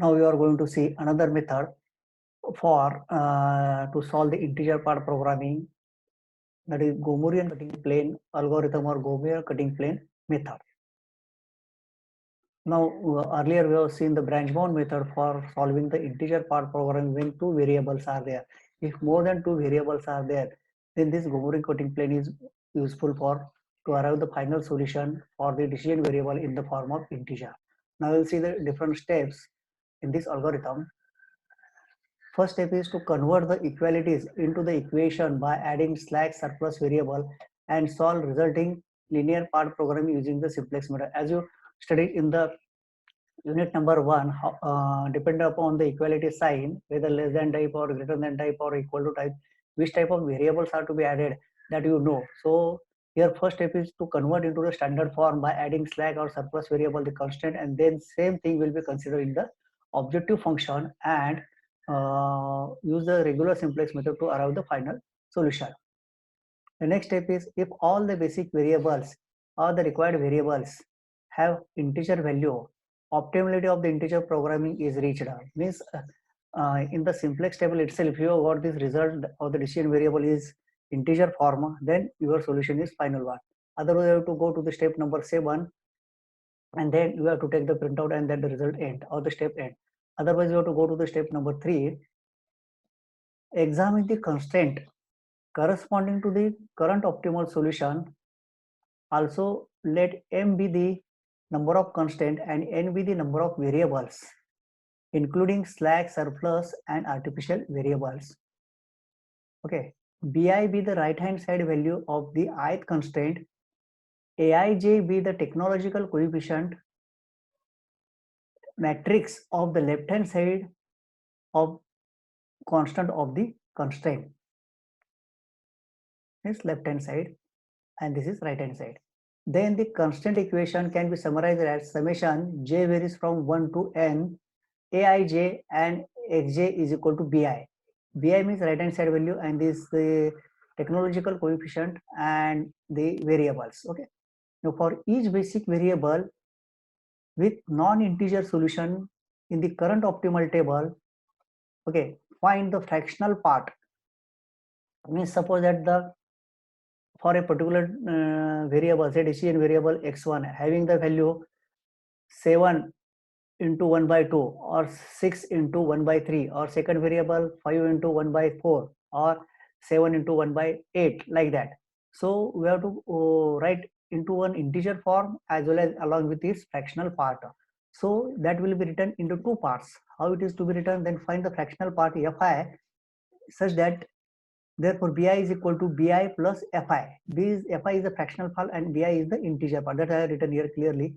Now we are going to see another method for to solve the integer part programming, that is Gomorian cutting plane algorithm or Gomorian cutting plane method. Now earlier we have seen the branch bound method for solving the integer part programming when two variables are there. If more than two variables are there, then this Gomorian cutting plane is useful for to arrive the final solution for the decision variable in the form of integer. Now we'll see the different steps in this algorithm. First step is to convert the equalities into the equation by adding slack surplus variable and solve resulting linear part programming using the simplex method. As you studied in the unit number 1, depending upon the equality sign, whether less than type or greater than type or equal to type, which type of variables are to be added, that you know. So here first step is to convert into the standard form by adding slack or surplus variable the constant, and then same thing will be considered in the objective function and use the regular simplex method to arrive the final solution. The next step is, if all the basic variables or the required variables have integer value, optimality of the integer programming is reached. Means in the simplex table itself, if you have got this result of the decision variable is integer form, then your solution is final one. Otherwise, you have to go to the step number 7, and then you have to take the printout and then the result end or the step end. Otherwise, you have to go to the step number 3, examine the constraint corresponding to the current optimal solution. Also, let m be the number of constant and n be the number of variables, including slack, surplus, and artificial variables. Okay, bi be the right hand side value of the ith constraint, aij be the technological coefficient matrix of the left hand side of constant of the constraint. This left hand side and this is right hand side. Then the constant equation can be summarized as summation j varies from 1 to n aij and xj is equal to bi. Bi means right hand side value and this the technological coefficient and the variables. Okay. Now for each basic variable with non-integer solution in the current optimal table, okay, find the fractional part. Means suppose that the for a particular variable, say decision variable x1 having the value 7 into 1 by 2 or 6 into 1 by 3, or second variable 5 into 1 by 4 or 7 into 1 by 8, like that. So we have to write into one integer form as well as along with this fractional part. So that will be written into two parts. How it is to be written? Then find the fractional part fi such that therefore bi is equal to bi plus fi. This fi is the fractional part and bi is the integer part. That I have written here clearly.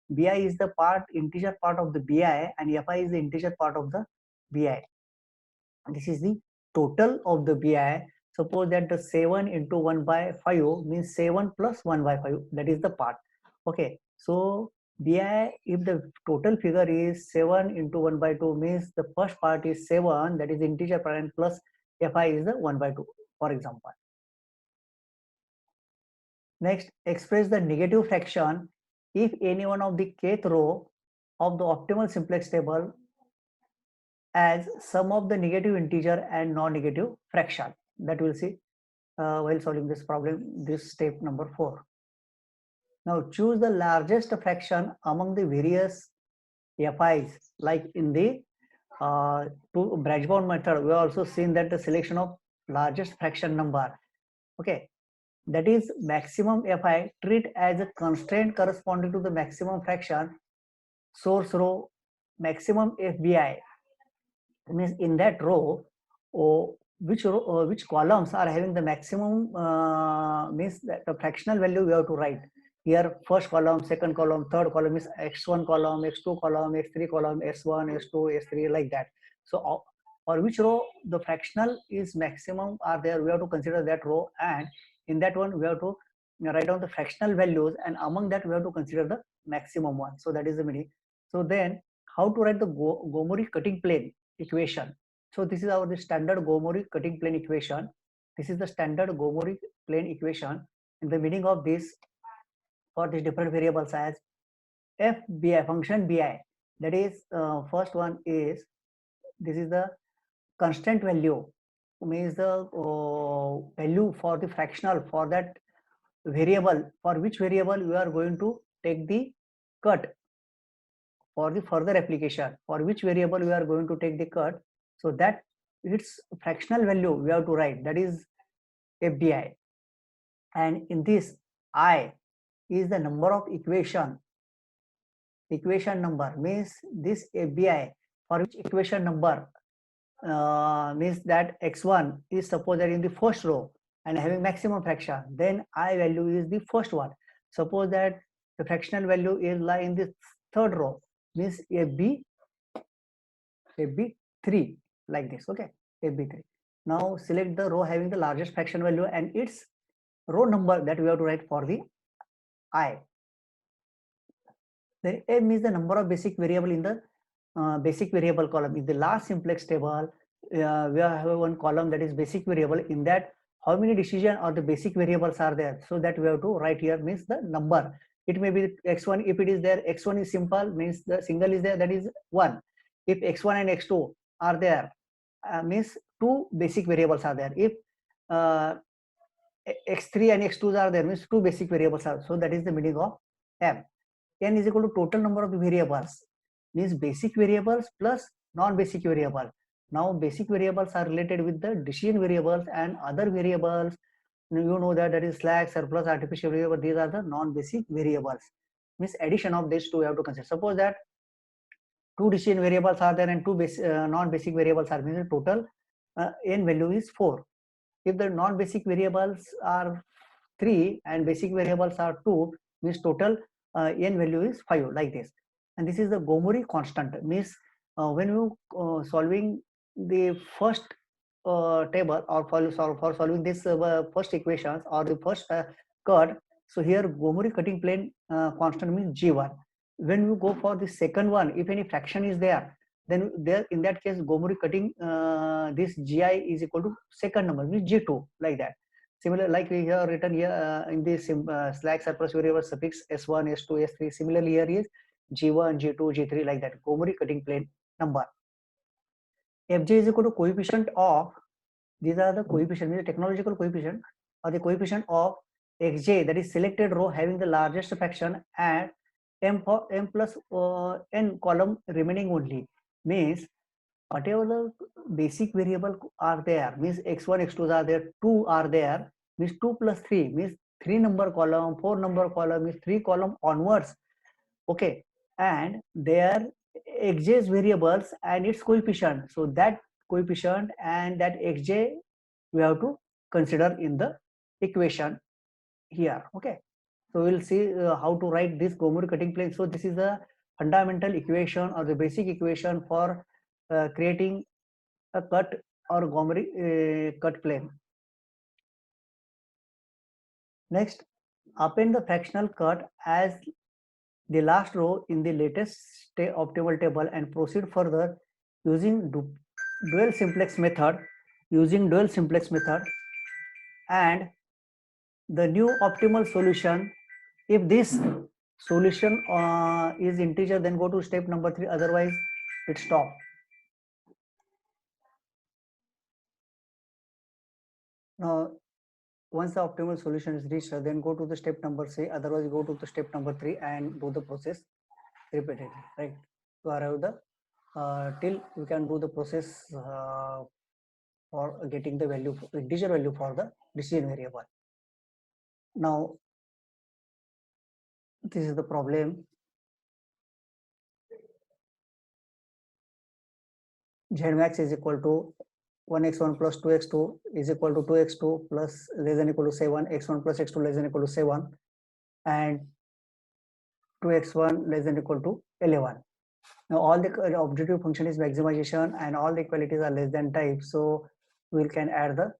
Bi is the integer part of the bi and fi is the integer part of the bi. This is the total of the bi. Suppose that the 7 into 1 by 5 means 7 plus 1 by 5. That is the part. Okay. So bi, if the total figure is 7 into 1 by 2 means the first part is 7, that is integer part, and plus fi is the 1 by 2, for example. Next, express the negative fraction if any one of the kth row of the optimal simplex table as sum of the negative integer and non-negative fraction. That we'll see while solving this problem, this step number 4. Now choose the largest fraction among the various FIs. Like in the branch bound method, we have also seen that the selection of largest fraction number. Okay, that is maximum fi treat as a constraint corresponding to the maximum fraction source row maximum fbi. Means in that row, which columns are having the maximum, means that the fractional value we have to write here. First column, second column, third column is x1 column, x2 column, x3 column, s1, s2, s3, like that. So for which row the fractional is maximum are there, we have to consider that row, and in that one we have to write down the fractional values, and among that we have to consider the maximum one. So that is the meaning. So then how to write the Gomori cutting plane equation? So this is our standard Gomori cutting plane equation. This is the standard Gomori plane equation, and the meaning of this for these different variables as f bi function bi That is, first one is, this is the constant value, means the value for the fractional for that variable, for which variable we are going to take the cut for the further application, for which variable we are going to take the cut. So that its fractional value we have to write, that is FDI. And in this, I is the number of equation number, means this FDI for which equation number, means that x1 is supposed that in the first row and having maximum fraction, then I value is the first one. Suppose that the fractional value is lie in the third row, means FB3, like this. Okay, FB3. Now select the row having the largest fraction value and its row number that we have to write for the I. Then M is the number of basic variable in the basic variable column. In the last simplex table, we have one column that is basic variable. In that, how many decision or the basic variables are there? So that we have to write here, means the number. It may be x1. If it is there, x1 is simple, means the single is there, that is 1. If x1 and x2 are there, means two basic variables are there. If x3 and x2 are there, means two basic variables are. So that is the meaning of M. N is equal to total number of the variables, means basic variables plus non-basic variable. Now basic variables are related with the decision variables, and other variables, you know that is slack, surplus, artificial variable. These are the non-basic variables. Means addition of these two we have to consider. Suppose that two decision variables are there and two non-basic variables are, means total n value is 4. If the non-basic variables are 3 and basic variables are 2, means total n value is 5, like this. And this is the Gomori constant, means when you solving the first table, or for solving this first equations or the first cut, so here Gomori cutting plane constant means G1. When you go for the second one, if any fraction is there, then there in that case Gomori cutting this GI is equal to second number, means G2, like that. Similar, like we have written here in this slack, surplus variable suffix S1, S2, S3. Similarly here is G1, G2, G3, like that. Gomori cutting plane number. Fj is equal to coefficient of, these are the coefficient, means the technological coefficient or the coefficient of xj, that is selected row having the largest fraction, and m for m plus n column remaining only, means whatever the basic variable are there, means x1, x2 are there, 2 are there, means 2 plus 3 means 3 number column, 4 number column, means 3 column onwards. Okay, and their xj's variables and its coefficient. So that coefficient and that xj we have to consider in the equation here. Okay, so we'll see how to write this Gomori cutting plane. So this is the fundamental equation or the basic equation for creating a cut or Gomori cut plane. Next, append the fractional cut as the last row in the latest optimal table and proceed further using dual simplex method. And the new optimal solution, if this solution is integer, then go to step number 3, otherwise it stop. Now once the optimal solution is reached, then go to the step number 3, otherwise go to the step number 3 and do the process repeatedly, right, to arrive the till you can do the process for getting the value, integer value for the decision variable. Now this is the problem. Zmax is equal to 1x1 plus 2x2 is equal to 2x2 plus less than equal to 7, x1 plus x2 less than equal to 7, and 2x1 less than equal to 11. Now all the objective function is maximization and all the equalities are less than type, so we can add the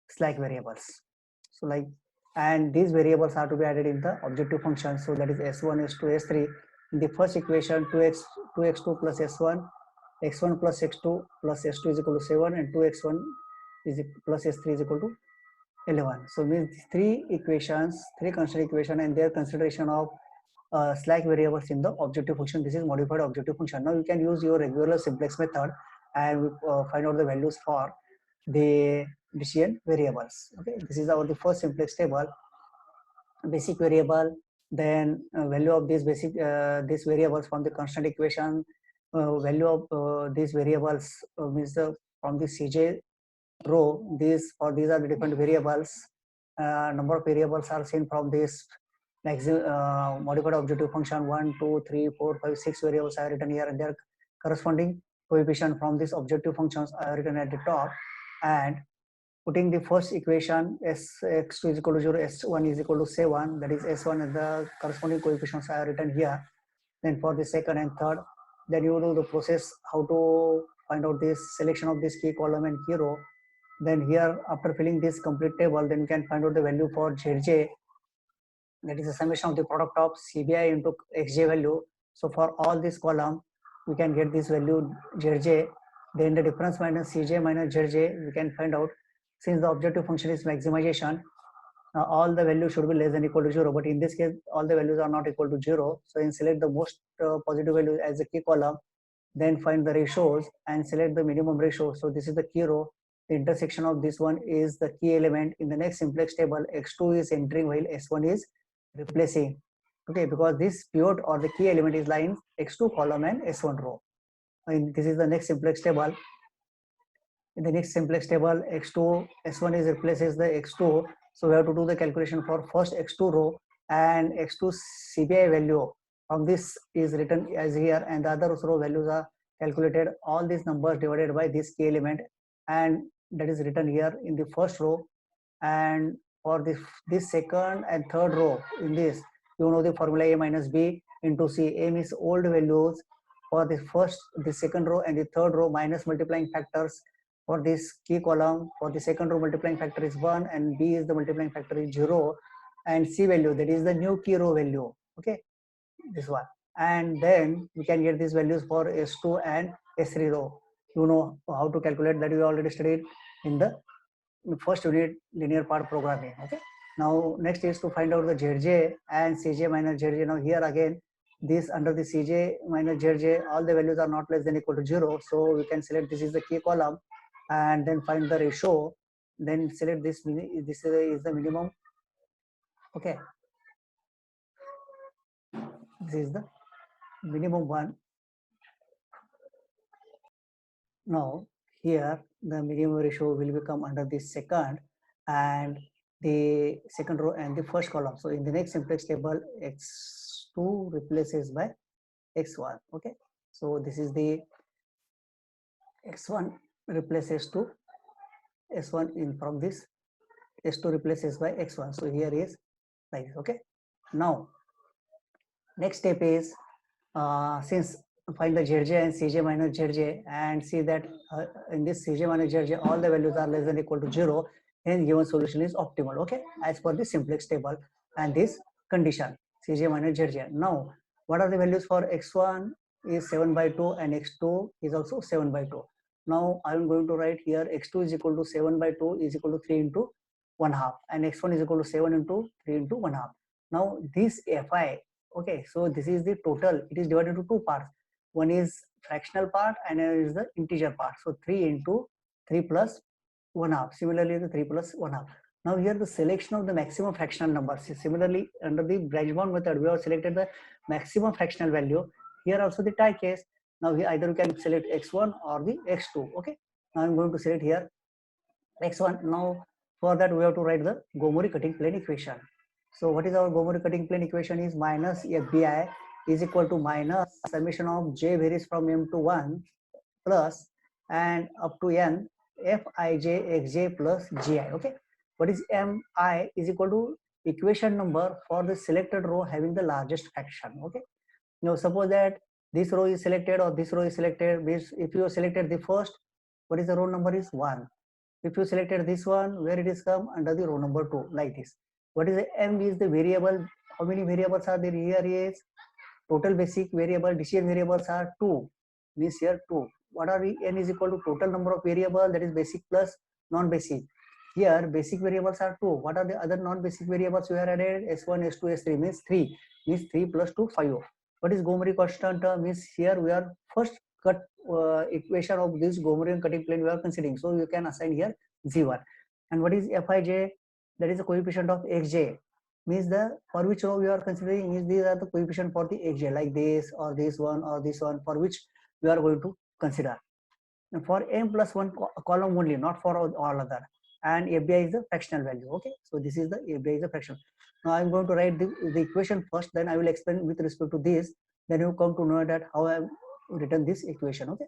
slack variables. So like, and these variables are to be added in the objective function. So that is s1, s2, s3. In the first equation, 2x2 plus s1, x1 plus x2 plus s2 is equal to 7, and 2x1 is plus s3 is equal to 11. So means three equations, three constant equation, and their consideration of slack variables in the objective function. This is modified objective function. Now you can use your regular simplex method and find out the values for the decision variables. Okay, this is our the first simplex table. Basic variable, then value of this basic these variables from the constant equation. Value of these variables means from the CJ row. These are the different variables. Number of variables are seen from this modified objective function. 1, 2, 3, 4, 5, 6 variables are written here, and their corresponding coefficient from these objective functions are written at the top. And putting the first equation, x2 is equal to 0, s1 is equal to 7, that is s1 and the corresponding coefficients are written here. Then for the second and third, then you do the process how to find out this selection of this key column and key row. Then here, after filling this complete table, then you can find out the value for ZJ, that is the summation of the product of CBI into XJ value. So for all this column, we can get this value ZJ. Then the difference minus CJ minus ZJ, we can find out. Since the objective function is maximization, all the values should be less than equal to 0, but in this case all the values are not equal to 0. So in select the most positive value as a key column, then find the ratios and select the minimum ratio. So this is the key row. The intersection of this one is the key element. In the next simplex table, x2 is entering while s1 is replacing. Okay, because this pivot or the key element is lying x2 column and s1 row. And this is the next simplex table. In the next simplex table, x2 s1 is replaces the x2. So we have to do the calculation for first x2 row, and x2 CBI value from this is written as here, and the other row values are calculated. All these numbers divided by this key element, and that is written here in the first row. And for this second and third row, in this you know the formula a minus b into c. A means old values for the first, the second row and the third row, minus multiplying factors for this key column. For the second row, multiplying factor is 1 and b is the multiplying factor is 0, and c value, that is the new key row value. Okay, this one. And then we can get these values for s2 and s3 row. You know how to calculate that, we already studied in the first unit linear part programming. Okay, now next is to find out the ZJ and CJ minus ZJ. Now here again, this under the CJ minus ZJ, all the values are not less than equal to 0. So we can select this is the key column and then find the ratio. Then select this, this is the minimum. Okay, this is the minimum one. Now here the minimum ratio will become under the second and the second row and the first column. So in the next simplex table, x2 replaces by x1. Okay, so this is the x1 replaces to s1 in from this, s2 replaces by x1. So here is like, okay. Now next step is since find the ZJ and CJ minus ZJ and see that in this CJ minus ZJ all the values are less than equal to 0, then given solution is optimal. Okay, as per the simplex table and this condition CJ minus ZJ. Now what are the values for x1 is 7 by 2 and x2 is also 7 by 2. Now I am going to write here x2 is equal to 7 by 2 is equal to 3 into 1 half, and x1 is equal to 7 into 3 into 1 half. Now this fi, okay, so this is the total. It is divided into two parts. One is fractional part and another is the integer part. So 3 into 3 plus 1 half. Similarly, the 3 plus 1 half. Now here the selection of the maximum fractional number. Similarly, under the branch bound method, we have selected the maximum fractional value. Here also the tie case. Now here either you can select x1 or the x2. Okay. Now I'm going to select here x1. Now for that we have to write the Gomori cutting plane equation. So what is our Gomori cutting plane equation is minus FBI is equal to minus summation of j varies from m to 1 plus and up to n fij xj plus gi. Okay, what is mi is equal to equation number for the selected row having the largest fraction. Okay, now suppose that this row is selected or this row is selected. If you selected the first, what is the row number is 1. If you selected this one, where it is come under the row number 2, like this. What is the m is the variable. How many variables are there? Here is total basic variable, decision variables are 2, means here 2. What are we? N is equal to total number of variable, that is basic plus non-basic. here basic variables are 2. What are the other non-basic variables we are added? S1, S2, S3 means 3. Means 3 plus 2, 5. What is Gomri constant? Means here we are first cut equation of this Gomrian cutting plane we are considering. So you can assign here G1. And what is Fij? That is the coefficient of Xj. Means the for which row we are considering, means these are the coefficient for the Xj, like this or this one or this one, for which we are going to consider. And for m plus 1 column only, not for all other. And ABI is the fractional value. Okay, so this is the ABI is the fraction. Now I'm going to write the equation first, then I will explain with respect to this. Then you come to know that how I have written this equation. Okay,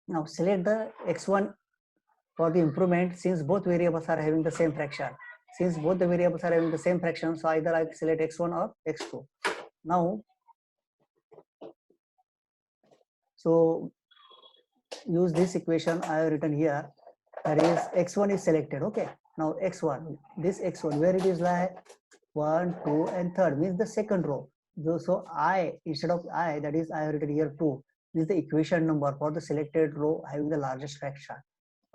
now select the x1 for the improvement, since both variables are having the same fraction. Since both the variables are having the same fraction, so either I select x1 or x2. Now, so use this equation I have written here. That is x1 is selected. Okay, now x1, this x1 where it is like 1, 2 and third means the second row. So I, instead of I, that is I have written here 2, is the equation number for the selected row having the largest fraction.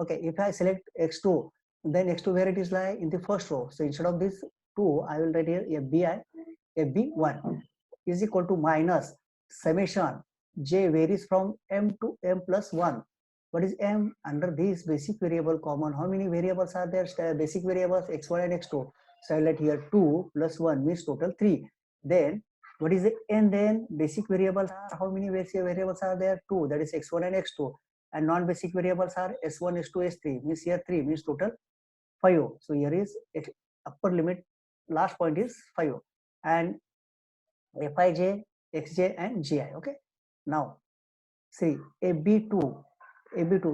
Okay, if I select x2, then x2 where it is like in the first row. So instead of this 2, I will write here fb1 is equal to minus summation j varies from m to m plus 1. What is m? Under this basic variable common, how many variables are there? Basic variables x1 and x2. So I will write here 2 plus 1 means total 3. Then what is the n? Then basic variables are, how many basic variables are there? 2, that is x1 and x2. And non-basic variables are s1, s2, s3, means here 3 means total 5. So here is upper limit, last point is 5. And Fij, Xj and Gi. Okay, now see AB2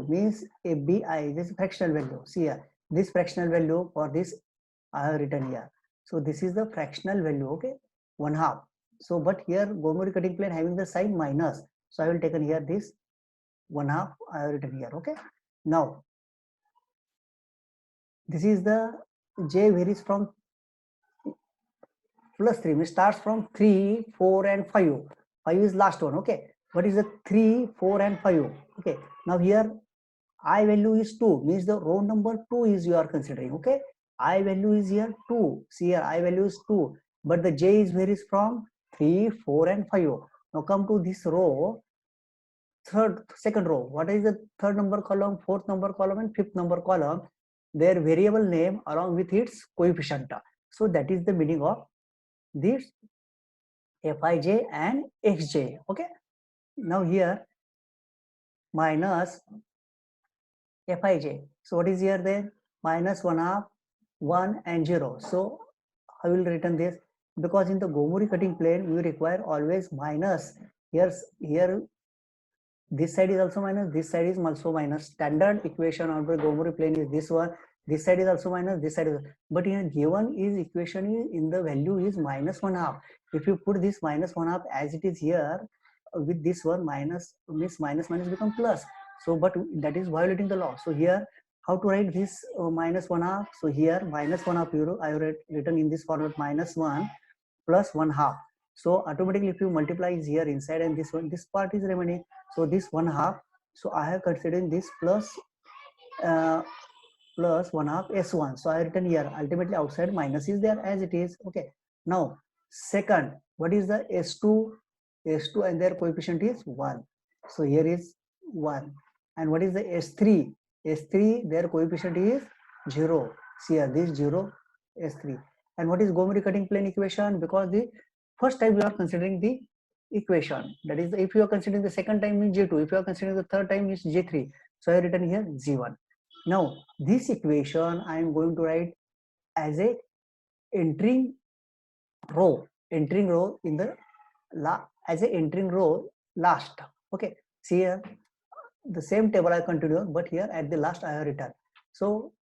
means ABI, this fractional value. See here, this fractional value for this I have written here. So this is the fractional value. Okay, 1/2. So but here Gomri cutting plane having the sign minus, so I will take here this 1/2 I have written here. Okay, now this is the j varies from plus 3, means starts from 3, 4 and 5. 5 is last one. Okay, what is the 3, 4 and 5? Okay, now here I value is 2, means the row number 2 is you are considering. Okay, I value is here 2. See here, I value is 2, but the j is varies from 3, 4 and 5. Now come to this row, second row. What is the third number column, fourth number column and fifth number column? Their variable name along with its coefficient. So that is the meaning of this Fij and Xj. Okay, now here minus Fij. So what is here then? Minus 1/2, 1 and 0. So I will written this, because in the Gomri cutting plane we require always minus. Here this side is also minus, this side is also minus. Standard equation of the Gomri plane is this one. This side is also minus, this side is, but here given is equation is in the value is minus 1/2. If you put this minus 1/2 as it is here, with this one minus means minus become plus. So but that is violating the law. So here how to write this minus 1/2? So here minus 1/2 euro I have written in this format, minus 1 plus 1/2. So automatically if you multiply is here inside and this one, this part is remaining. So this 1/2. So I have considered this plus 1/2 s1. So I written here, ultimately outside minus is there as it is. Okay, now second, what is the s2 and their coefficient is 1. So here is 1. And what is the s3? Their coefficient is 0. See here, this 0, s3. And what is Gomri cutting plane equation? Because the first time we are considering the equation, that is if you are considering the second time is j2, if you are considering the third time is j3. So I have written here g1. Now this equation I am going to write as a entering row in the as a entering row last. Okay, see here the same table I continue, but here at the last I have written. So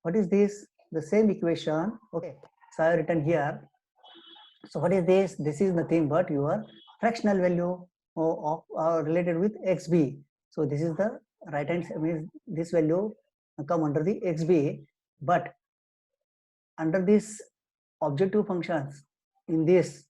what is this? The same equation. Okay, so I have written here. So what is this? This is nothing but your fractional value of related with xb. So this is the right hand, means this value come under the xb, but under this objective functions in this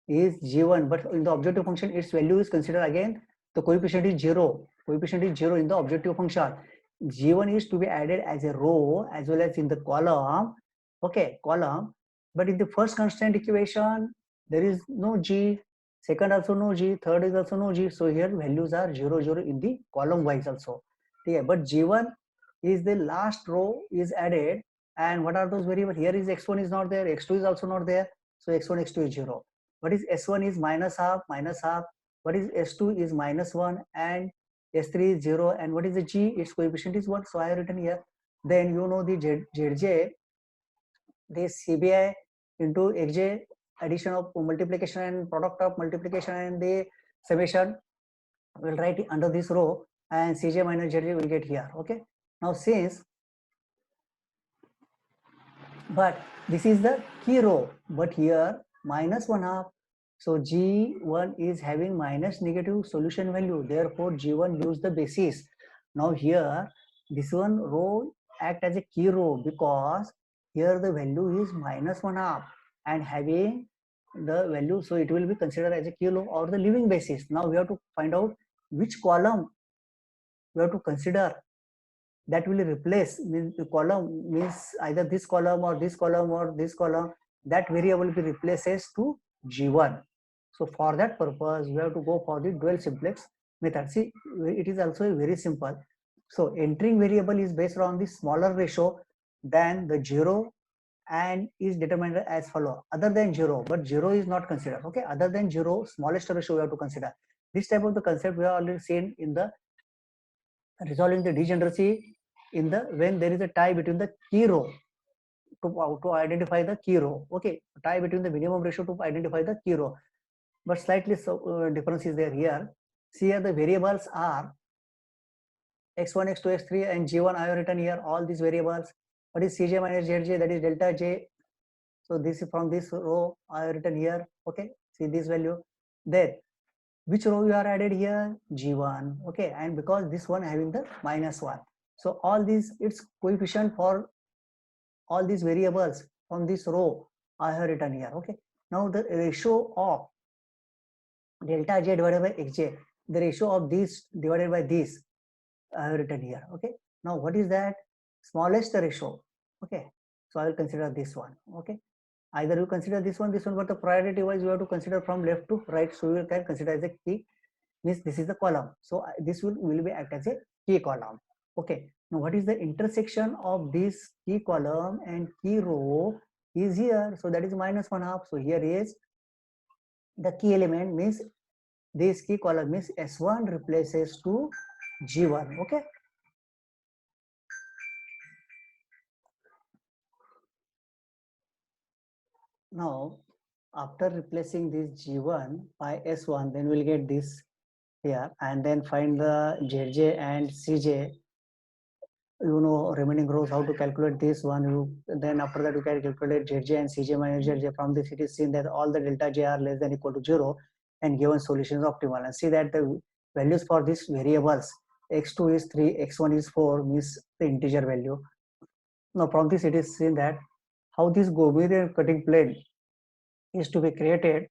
is g1, but in the objective function its value is considered again, the coefficient is 0. Coefficient is 0 in the objective function. G1 is to be added as a row as well as in the column, okay, column. But in the first constant equation, there is no G, second also no G, third is also no G. So here values are 0, 0 in the column wise also. Yeah, but G1 is the last row is added. And what are those variables? Here is x1 is not there, x2 is also not there. So x1, x2 is 0. What is s1 is minus half, minus half. What is s2 is minus 1 and S3 is 0, and what is the G? Its coefficient is 1. So I have written here. Then you know the ZJ, this CBI into XJ, addition of multiplication and product of multiplication and the summation, will write under this row, and CJ minus ZJ will get here. Okay. Now since, but this is the key row, but here minus 1 half. So G1 is having minus negative solution value. Therefore, G1 gives the basis. Now here, this one row act as a key row because here the value is minus 1 half and having the value. So it will be considered as a key row or the living basis. Now we have to find out which column we have to consider that will replace, means the column means either this column or this column or this column, that variable will be replaces to G1. So for that purpose, we have to go for the dual simplex method. See, it is also very simple. So entering variable is based on the smaller ratio than the 0 and is determined as follow. Other than 0, but 0 is not considered. Okay, other than 0, smallest ratio we have to consider. This type of the concept we have already seen in the resolving the degeneracy in the when there is a tie between the key row to identify the key row. Okay, tie between the minimum ratio to identify the key row, but slightly so difference is there here. See here the variables are x1, x2, x3 and g1. I have written here all these variables. What is cj minus zj? That is delta j. So this is from this row I have written here. Okay, see this value. Then which row you are added here? G1. Okay, and because this one having the minus 1, so all these its coefficient for all these variables from this row I have written here. Okay, now the ratio of delta j divided by xj, the ratio of this divided by this I have written here. Okay, now what is that? Smallest ratio. Okay, so I will consider this one. Okay, either you consider this one, but the priority wise you have to consider from left to right. So you can consider as a key, means this is the column. So this will be act as a key column. Okay, now what is the intersection of this key column and key row is here. So that is minus 1 half. So here is the key element, means this key column means S1 replaces to G1. Okay. Now, after replacing this G1 by S1, then we'll get this here, and then find the ZJ and CJ. You know, remaining rows, how to calculate this one. Then after that you can calculate ZJ and CJ minus ZJ. From this it is seen that all the delta J are less than equal to 0 and given solution is optimal. And see that the values for these variables, x2 is 3, x1 is 4, means the integer value. Now from this it is seen that how this Gaussian cutting plane is to be created.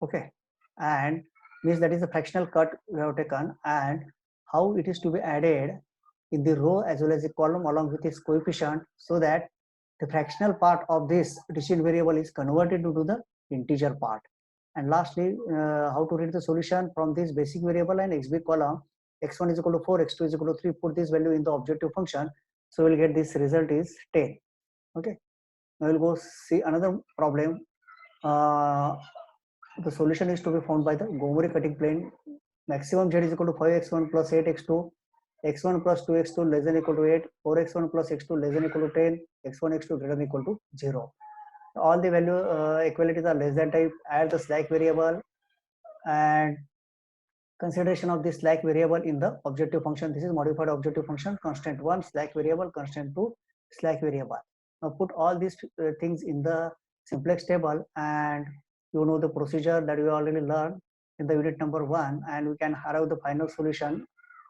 Okay, and means that is the fractional cut we have taken, and how it is to be added in the row as well as the column along with its coefficient, so that the fractional part of this decision variable is converted into the integer part. And lastly, how to read the solution from this basic variable and xb column. X1 is equal to 4, x2 is equal to 3. Put this value in the objective function, so we'll get this result is 10. Okay, now we'll go see another problem. The solution is to be found by the Gomori cutting plane. Maximum z is equal to 5x1 plus 8x2, x1 plus 2x2 less than equal to 8, 4x1 plus x2 less than equal to 10, x1, x2 greater than equal to 0. All the value equalities are less than type. Add the slack variable and consideration of this slack variable in the objective function. This is modified objective function, constant 1 slack variable, constant 2 slack variable. Now put all these things in the simplex table, and you know the procedure that we already learned in the unit number 1, and we can arrive the final solution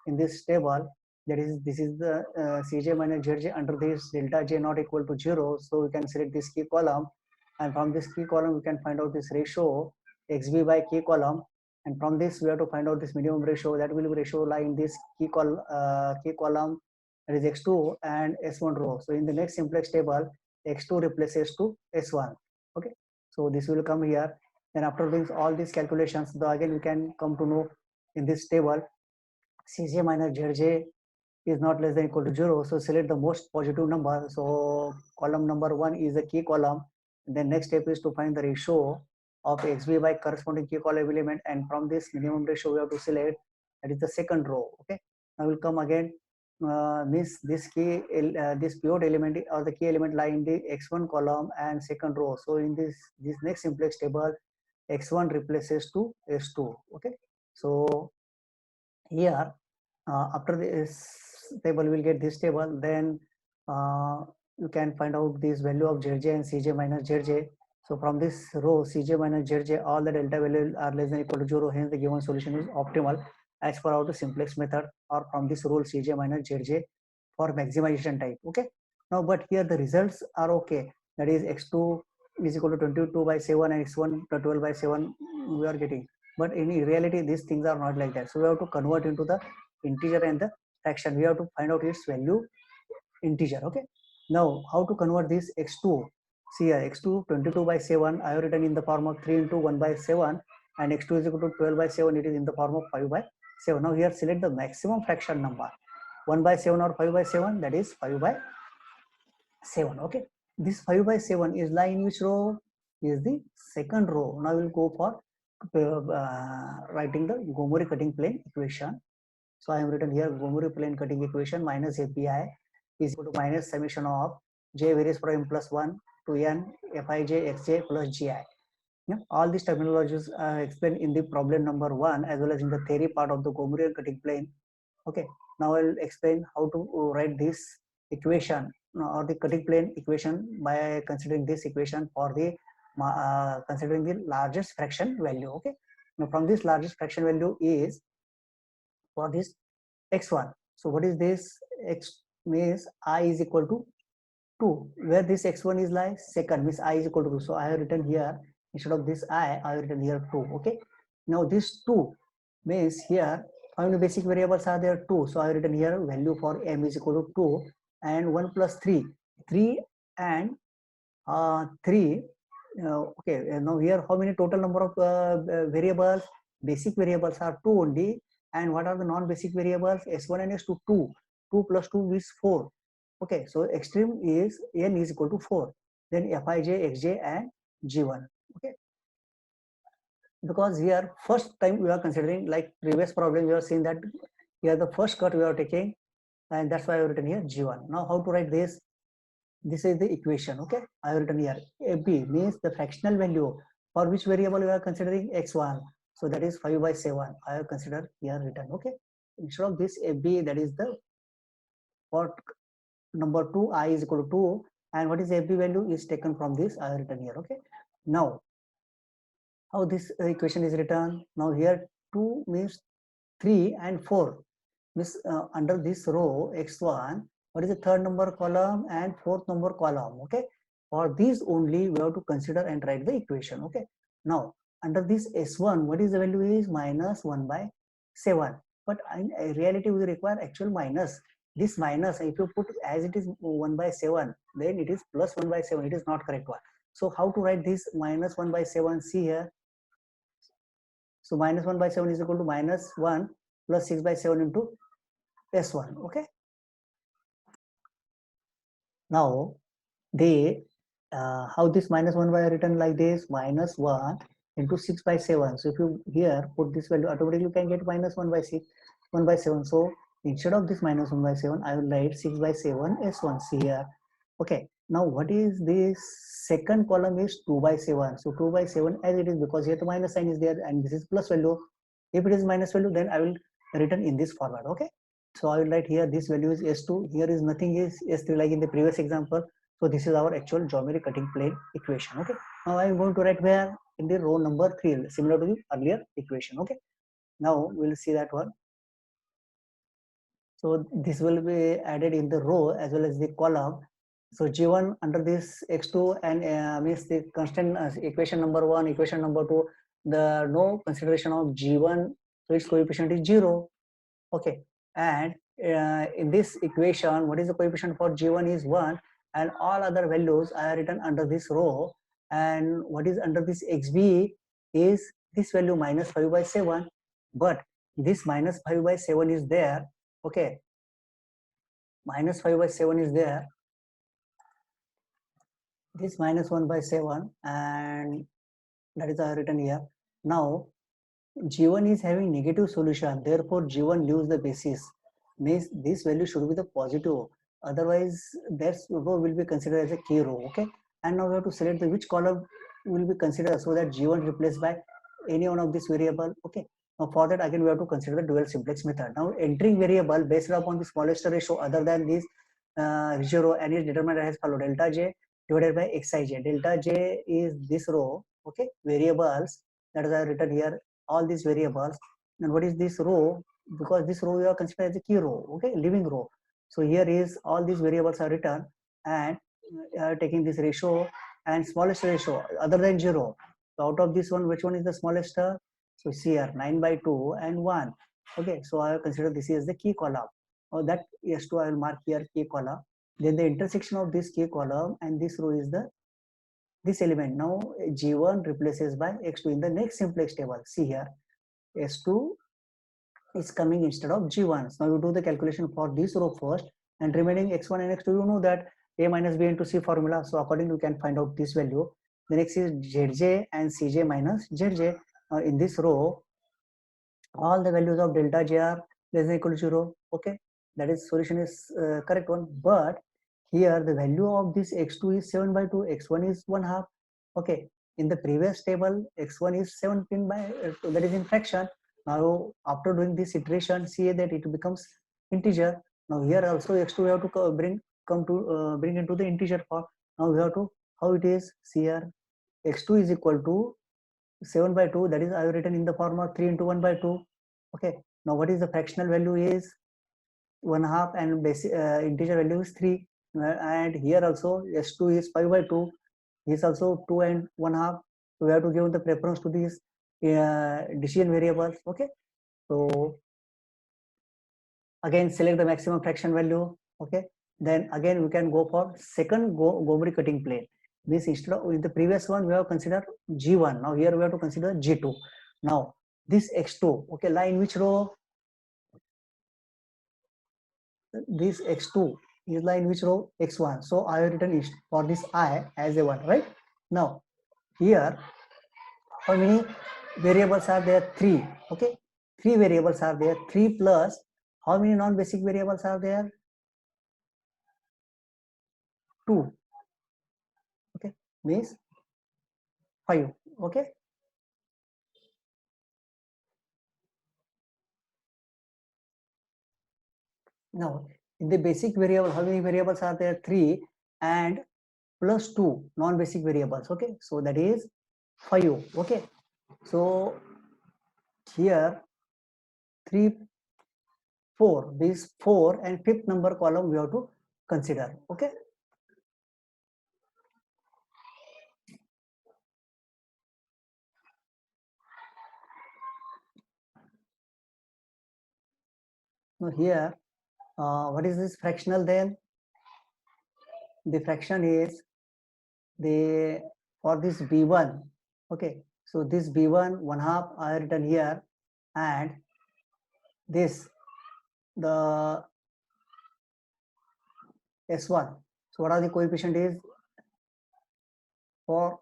in this table. That is, this is the Cj minus Zj under this delta J not equal to 0. So we can select this key column, and from this key column we can find out this ratio xb by key column. And from this we have to find out this minimum ratio, that will be ratio lie in this key column, that is x2 and s1 row. So in the next simplex table, x2 replaces to s1. Okay, so this will come here. Then after doing all these calculations, again we can come to know in this table Cj minus Zj is not less than equal to 0. So select the most positive number. So column number 1 is the key column. Then next step is to find the ratio of xb by corresponding key column element, and from this minimum ratio we have to select, that is the second row. Okay, now we'll come again. This pivot element or the key element lie in the x1 column and second row. So in this next simplex table, x1 replaces to s2. Okay, so here after this table we'll get this table. Then you can find out this value of Zj and Cj minus Zj. So from this row Cj minus Zj, all the delta values are less than equal to 0, hence the given solution is optimal as per our simplex method, or from this rule Cj minus Zj for maximization type. Okay, now but here the results are okay, that is x2 is equal to 22 by 7 and x1 12 by 7 we are getting. But in reality these things are not like that, so we have to convert into the integer and the fraction. We have to find out its value integer. Okay, now how to convert this x2? See here, x2 22 by 7 I have written in the form of 3 into 1 by 7, and x2 is equal to 12 by 7, it is in the form of 5 by 7. Now here select the maximum fraction number, 1 by 7 or 5 by 7, that is 5 by 7. Okay, this 5 by 7 is lying in which row? Is the second row. Now we'll go for writing the Gomori cutting plane equation. So I have written here Gomori plane cutting equation minus API is equal to minus summation of j varies from m plus 1 to n Fij xj plus gi. Yeah, all these terminologies are explained in the problem number 1 as well as in the theory part of the Gomori cutting plane. Okay, now I'll explain how to write this equation or the cutting plane equation by considering this equation for the considering the largest fraction value. Okay, now from this largest fraction value is for this x1. So what is this? X means I is equal to 2. Where this x1 is lie? Second, means I is equal to 2. So I have written here, instead of this I have written here 2. Okay. Now this 2 means here how many basic variables are there? 2. So I have written here value for m is equal to 2 and 1 plus 3. 3 and 3. Okay. Now here how many total number of variables? Basic variables are 2 only. And what are the non-basic variables? S1 and S2, 2. 2 plus 2 is 4. Okay, so extreme is n is equal to 4. Then Fij, Xj and G1. Okay, because here first time we are considering, like previous problem we are seeing that here the first cut we are taking, and that's why I have written here G1. Now how to write this? This is the equation. Okay, I have written here AB means the fractional value for which variable we are considering x1. So that is 5 by 7. I have considered here written. Okay, instead of this AB, that is the for number 2 I is equal to 2, and what is AB value is taken from this I have written here. Okay, now how this equation is written? Now here 2 means 3 and 4 means under this row x1, what is the third number column and fourth number column? Okay, for these only we have to consider and write the equation. Okay, now under this s1, what is the value is minus 1 by 7, but in reality we require actual minus. This minus, if you put as it is 1 by 7, then it is plus 1 by 7, it is not correct one. So how to write this minus 1 by 7? See here, so minus 1 by 7 is equal to minus 1 plus 6 by 7 into s1. Okay, now the how this minus 1 by written like this, minus 1 into 6 by 7. So if you here put this value, automatically you can get minus 1 by 6, 1 by 7. So instead of this minus 1 by 7, I will write 6 by 7 s1. See here. Okay, now what is this? Second column is 2 by 7. So 2 by 7 as it is, because here the minus sign is there and this is plus value. If it is minus value, then I will written in this format. Okay, so I will write here this value is s2, here is nothing, is s3 like in the previous example. So this is our actual geometry cutting plane equation. Okay, now I am going to write where? In the row number 3, similar to the earlier equation. Okay, now we'll see that one. So this will be added in the row as well as the column. So G1 under this x2 and means the constant equation number 1, equation number 2, the no consideration of G1, so its coefficient is 0. Okay, and in this equation, what is the coefficient for G1 is 1, and all other values are written under this row, and what is under this XB is this value minus 5 by 7, but this minus 5 by 7 is there, okay, minus 5 by 7 is there, this minus 1 by 7, and that is written here. Now G1 is having negative solution, therefore G1 leaves the basis, means this value should be the positive, otherwise that row will be considered as a key row, okay. And now we have to select the which column will be considered so that G1 replaced by any one of this variable, okay. Now for that again we have to consider the dual simplex method. Now entering variable based upon the smallest ratio other than this zero, and is determined as follow: delta J divided by Xij. Delta J is this row, okay, variables that are written here, all these variables. And what is this row? Because this row we are considered as a key row, okay, living row. So here is all these variables are written, and taking this ratio and smallest ratio other than 0. So out of this one, which one is the smallest? So see here 9 by 2 and 1. Okay, so I consider this is the key column. Or that S2 I will mark here key column. Then the intersection of this key column and this row is the this element. Now G1 replaces by X2 in the next simplex table. See here, S2 is coming instead of G1. So now you do the calculation for this row first, and remaining X1 and X2, you know that A minus B into C formula. So accordingly, you can find out this value. The next is Zj and Cj minus Zj. In this row, all the values of delta J are less than equal to 0. Okay, that is solution is correct one. But here the value of this X2 is 7 by 2, X1 is 1 half. Okay, in the previous table, X1 is 17 by that is in fraction. Now after doing this iteration, see that it becomes integer. Now here also X2 we have to bring into the integer form. Now we have to, how it is, see here, X2 is equal to 7 by 2, that is I have written in the form of 3 into 1 by 2. Okay, now what is the fractional value is 1 half, and basic integer value is 3. And here also S2 is 5 by 2, is also 2 and 1 half. So we have to give the preference to these decision variables. Okay, so again select the maximum fraction value. Okay, then again we can go for second Gomri cutting plane. This instead of in the previous one we have considered G1, now here we have to consider G2. Now this X2, okay, lie in which row? This X2 is lie in which row? X1. So I have written for this I as a 1, right? Now here how many variables are there? 3. Okay, 3 variables are there. 3 plus how many non-basic variables are there? 2. Okay, means 5. Okay, now in the basic variable, how many variables are there? 3 and plus 2 non-basic variables. Okay, so that is 5. Okay, so here 3, 4, this 4 and fifth number column we have to consider. Okay, now here what is this fractional then? The fraction is the for this B1. Okay, so this B1 1 half I have written here, and this the S1. So what are the coefficient is for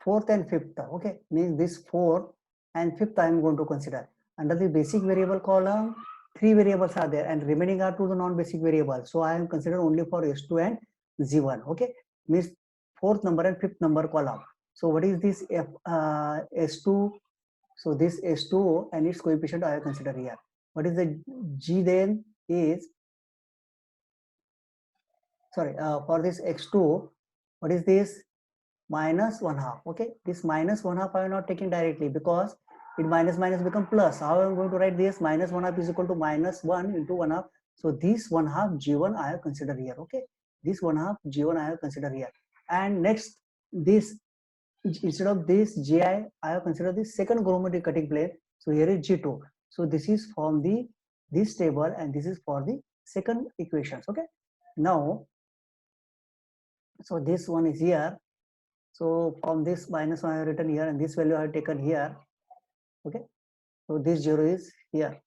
fourth and fifth? Okay, means this 4 and fifth I am going to consider. Under the basic variable column, 3 variables are there, and remaining are 2 the non-basic variables. So I am considering only for S2 and Z1. Okay, means fourth number and fifth number column. So what is this S2? So this S2 and its coefficient I have considered here. What is the G then is, sorry, for this X2, what is this? Minus 1 half. Okay, this minus 1 half I am not taking directly because it minus minus become plus. How I am going to write this? Minus 1 half is equal to minus 1 into 1 half. So this 1 half G1 I have considered here. Okay, this 1 half G1 I have considered here. And next, this instead of this Gi, I have considered the second geometry cutting plane. So here is G2. So this is from the this table, and this is for the second equations. Okay, now so this one is here. So from this minus 1 I have written here, and this value I have taken here. Okay, so this 0 is here.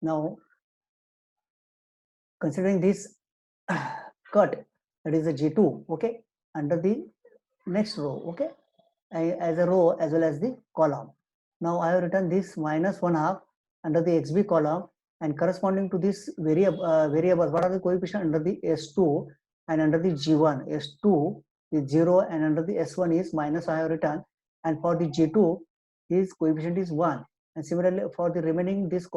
Now considering this cut, that is the G2, okay, under the next row, okay, as a row as well as the column. Now I have written this minus 1/2 under the XB column, and corresponding to this variables, what are the coefficient under the S2 and under the G1? S2 is 0 and under the S1 is minus I have written, and for the G2 his coefficient is 1, and similarly for the remaining this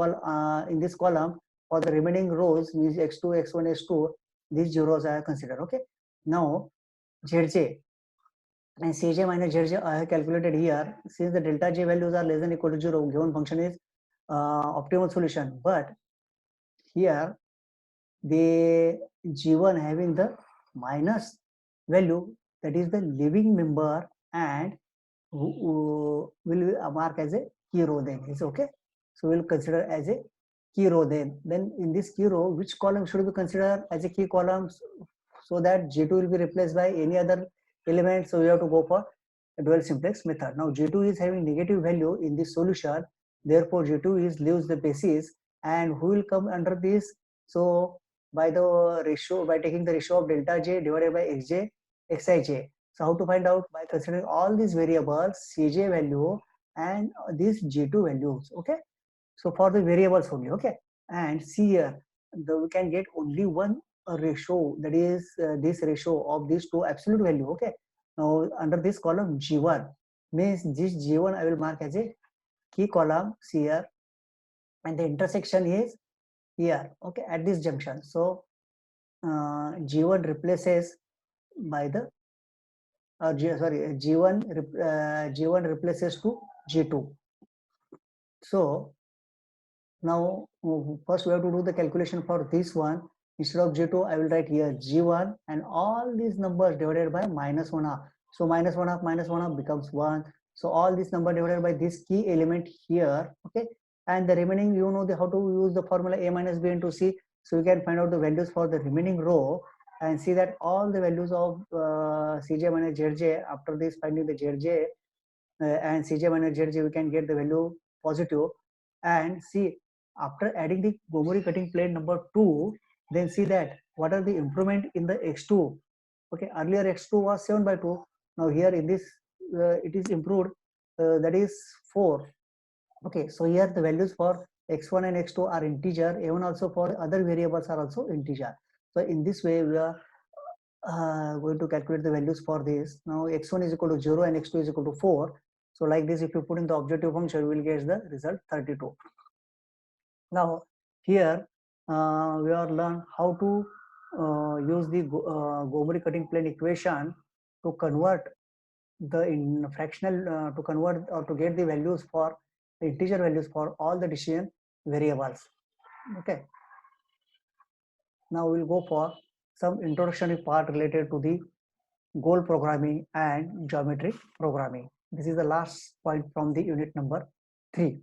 in this column, for the remaining rows means X2, X1, S2, these zeros I have considered. Okay, now ZJ and Cj minus Zj I have calculated here. Since the delta J values are less than equal to 0, given function is optimal solution. But here the G1 having the minus value, that is the living member, and will mark as a key row then. It's okay. So we'll consider as a key row then. Then in this key row, which column should be considered as a key column so that G2 will be replaced by any other element? So we have to go for a dual simplex method. Now G2 is having negative value in this solution, therefore G2 is leaves the basis, and who will come under this? So by the ratio, by taking the ratio of delta J divided by Xj, Xij. So how to find out? By considering all these variables, Cj value and these G2 values. Okay, so for the variables only. Okay, and see here, we can get only one ratio, that is this ratio of these two absolute value. Okay, now under this column G1 means this G1 I will mark as a key column. See here, and the intersection is here. Okay, at this junction. So G1 replaces by the G1 replaces to G2. So now first we have to do the calculation for this one. Instead of G2 I will write here G1 and all these numbers divided by minus 1/2. So minus 1/2 becomes 1. So all this number divided by this key element here. Okay, and the remaining, you know how to use the formula A minus B into C. So you can find out the values for the remaining row and see that all the values of Cj minus Zj, after this finding the Zj and Cj minus Zj, we can get the value positive. And see, after adding the Gomori cutting plate number 2, then see that what are the improvement in the X2. Okay, earlier X2 was 7/2. Now here in this it is improved, that is 4. Okay, so here the values for X1 and X2 are integer, even also for other variables are also integer. So in this way we are going to calculate the values for this. Now X1 is equal to 0 and X2 is equal to 4. So like this, if you put in the objective function, we will get the result 32. Now here we are learn how to use the Gomori cutting plane equation to convert the fractional to convert or to get the values for the integer values for all the decision variables. Okay, now we'll go for some introductory part related to the goal programming and geometry programming. This is the last point from the unit number 3.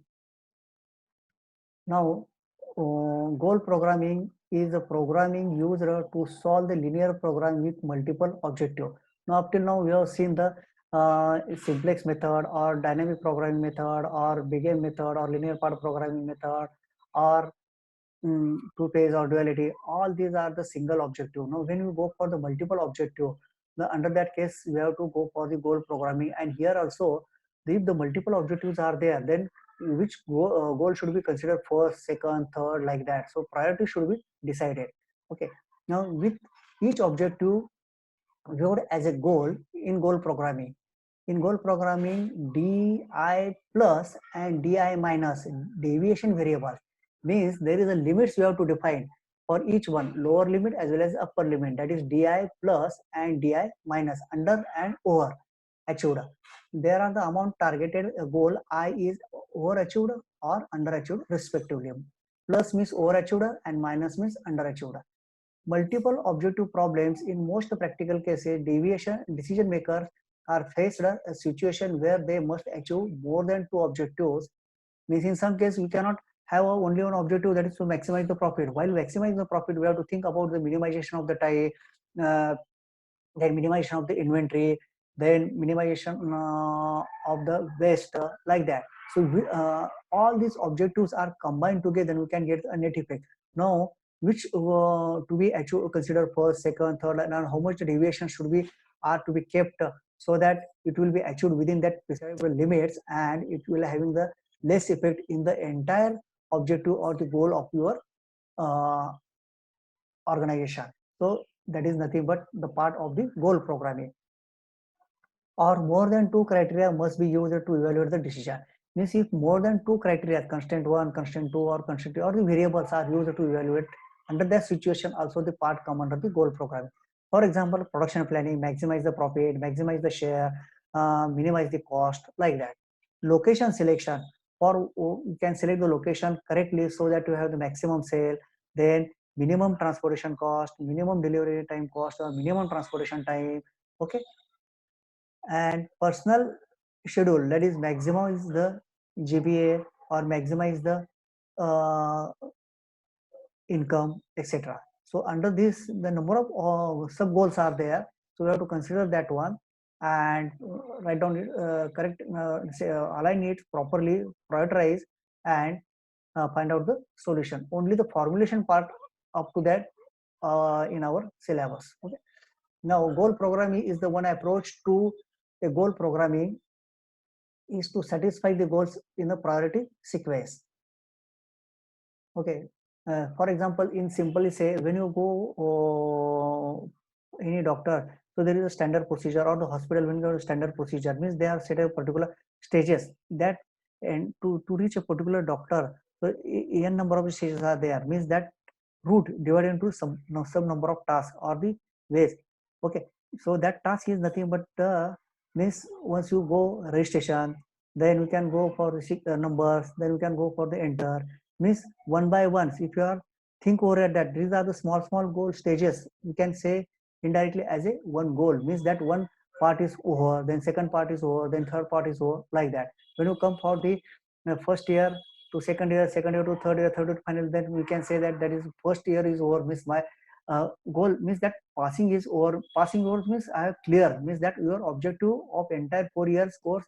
Now goal programming is a programming used to solve the linear program with multiple objectives. Now up till now we have seen the simplex method or dynamic programming method or big M method or linear part programming method or two-phase or duality. All these are the single objective. Now when we go for the multiple objective, under that case we have to go for the goal programming. And here also, if the multiple objectives are there, then which goal should be considered first, second, third, like that. So priority should be decided. Okay, now with each objective viewed as a goal in goal programming. In goal programming, di plus and di minus deviation variable means there is a limits you have to define for each one, lower limit as well as upper limit, that is di plus and di minus, under and over achieved. There are the amount targeted goal I is overachieved or underachieved respectively. Plus means overachieved and minus means underachieved. Multiple objective problems, in most practical cases, deviation decision makers are faced a situation where they must achieve more than two objectives. Means in some cases we cannot have only one objective, that is to maximize the profit. While maximizing the profit, we have to think about the minimization of the time, then minimization of the inventory, then minimization of the waste, like that. So all these objectives are combined together, and we can get a net effect. Now, which to be actually considered first, second, third, and how much deviation should be are to be kept, so that it will be achieved within that prescribed limits, and it will having the less effect in the entire objective or the goal of your uh, organization. So that is nothing but the part of the goal programming. Or more than two criteria must be used to evaluate the decision. Means if more than two criteria, constant one, constant two, or constant three, or the variables are used to evaluate, under that situation also the part come under the goal programming. For example, production planning, maximize the profit, maximize the share, minimize the cost, like that. Location selection, for you can select the location correctly so that you have the maximum sale, then minimum transportation cost, minimum delivery time cost, or minimum transportation time. Okay. And personal schedule, that is maximize the GPA or maximize the uh, income, etc. So under this, the number of sub goals are there. So we have to consider that one, and write down it, correct, align it properly, prioritize, and find out the solution. Only the formulation part up to that in our syllabus. Okay. Now, goal programming is the one approach to a goal programming is to satisfy the goals in a priority sequence. Okay. For example, in simply say, when you go any doctor, so there is a standard procedure, or the hospital when you go to standard procedure, means they are set a particular stages that, and to reach a particular doctor, so n number of stages are there, means that route divided into some number of tasks or the ways. Okay. So that task is nothing but means once you go registration, then we can go for the numbers, then we can go for the enter, means one by one. If you are think over at that, these are the small goal stages, you can say indirectly as a one goal, means that one part is over, then second part is over, then third part is over, like that. When you come for the first year to second year to third year to final, then we can say that that is first year is over, means my goal, means that passing is over. Passing over means I have clear, means that your objective of entire 4 years course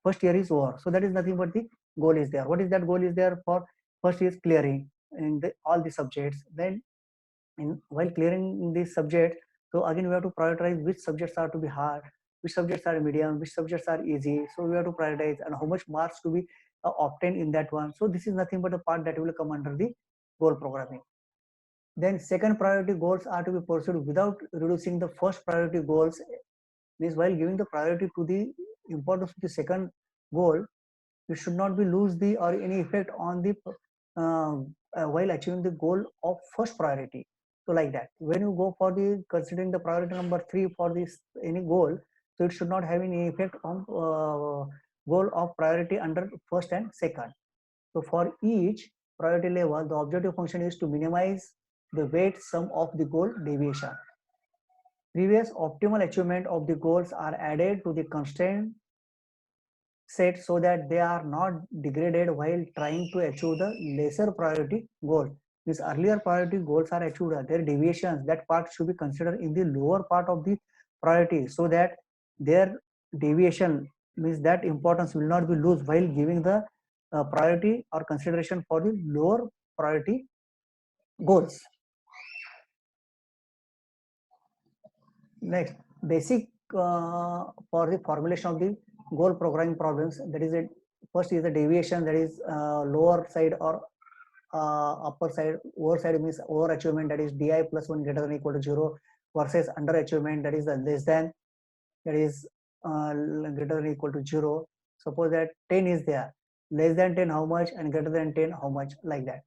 first year is over. So that is nothing but the goal is there. What is that goal is there for? First is clearing in all the subjects. Then while clearing these subjects, so again we have to prioritize which subjects are to be hard, which subjects are medium, which subjects are easy. So we have to prioritize, and how much marks to be obtained in that one. So this is nothing but a part that will come under the goal programming. Then second priority goals are to be pursued without reducing the first priority goals. Means while giving the priority to the importance of the second goal, you should not be lose the or any effect on the while achieving the goal of first priority. So like that, when you go for the considering the priority number 3 for this any goal, so it should not have any effect on goal of priority under first and second. So for each priority level, the objective function is to minimize the weight sum of the goal deviation. Previous optimal achievement of the goals are added to the constraint set so that they are not degraded while trying to achieve the lesser priority goal. These earlier priority goals are achieved, their deviations, that part should be considered in the lower part of the priority, so that their deviation means that importance will not be lost while giving the priority or consideration for the lower priority goals. Next, basic for the formulation of the goal programming problems. That is it. First is the deviation, that is lower side or upper side. Over side means overachievement, that is di plus 1 greater than equal to 0, versus underachievement, that is the less than, that is greater than equal to 0. Suppose that 10 is there, less than 10 how much, and greater than 10 how much, like that.